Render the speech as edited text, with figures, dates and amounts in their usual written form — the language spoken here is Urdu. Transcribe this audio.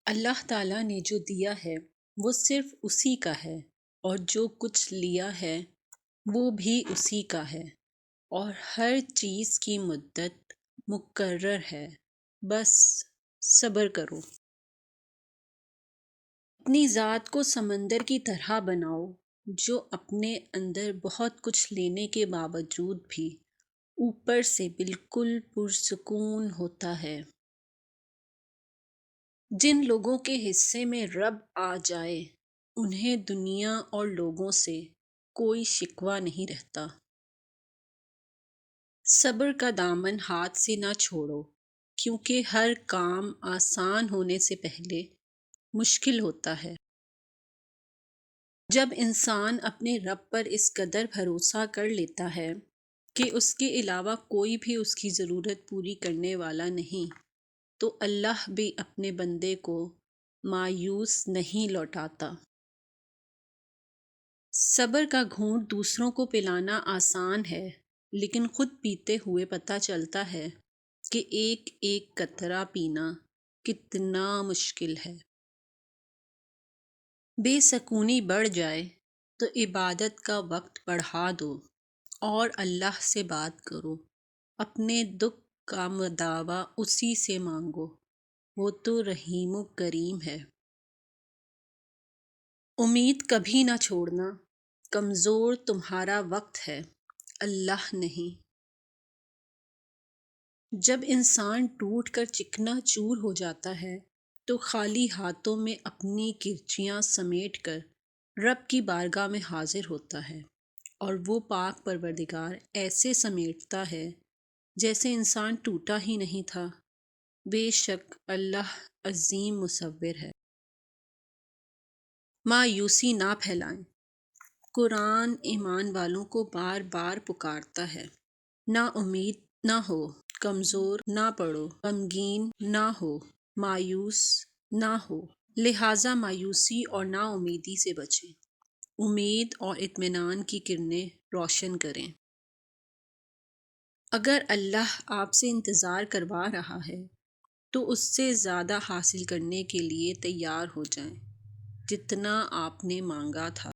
اللہ تعالیٰ نے جو دیا ہے وہ صرف اسی کا ہے، اور جو کچھ لیا ہے وہ بھی اسی کا ہے، اور ہر چیز کی مدت مقرر ہے۔ بس صبر کرو۔ اپنی ذات کو سمندر کی طرح بناؤ جو اپنے اندر بہت کچھ لینے کے باوجود بھی اوپر سے بالکل پرسکون ہوتا ہے۔ جن لوگوں کے حصے میں رب آ جائے انہیں دنیا اور لوگوں سے کوئی شکوہ نہیں رہتا۔ صبر کا دامن ہاتھ سے نہ چھوڑو، کیونکہ ہر کام آسان ہونے سے پہلے مشکل ہوتا ہے۔ جب انسان اپنے رب پر اس قدر بھروسہ کر لیتا ہے کہ اس کے علاوہ کوئی بھی اس کی ضرورت پوری کرنے والا نہیں، تو اللہ بھی اپنے بندے کو مایوس نہیں لوٹاتا۔ صبر کا گھونٹ دوسروں کو پلانا آسان ہے، لیکن خود پیتے ہوئے پتہ چلتا ہے کہ ایک ایک قطرہ پینا کتنا مشکل ہے۔ بے سکونی بڑھ جائے تو عبادت کا وقت بڑھا دو اور اللہ سے بات کرو۔ اپنے دکھ کا مداوع اسی سے مانگو، وہ تو رحیم و کریم ہے۔ امید کبھی نہ چھوڑنا، کمزور تمہارا وقت ہے، اللہ نہیں۔ جب انسان ٹوٹ کر چکنا چور ہو جاتا ہے تو خالی ہاتھوں میں اپنی کرچیاں سمیٹ کر رب کی بارگاہ میں حاضر ہوتا ہے، اور وہ پاک پروردگار ایسے سمیٹتا ہے جیسے انسان ٹوٹا ہی نہیں تھا۔ بے شک اللہ عظیم مصور ہے۔ مایوسی نہ پھیلائیں۔ قرآن ایمان والوں کو بار بار پکارتا ہے، نا امید نہ ہو، کمزور نہ پڑو، غمگین نہ ہو، مایوس نہ ہو۔ لہٰذا مایوسی اور نا امیدی سے بچیں، امید اور اطمینان کی کرنیں روشن کریں۔ اگر اللہ آپ سے انتظار کروا رہا ہے تو اس سے زیادہ حاصل کرنے کے لیے تیار ہو جائیں جتنا آپ نے مانگا تھا۔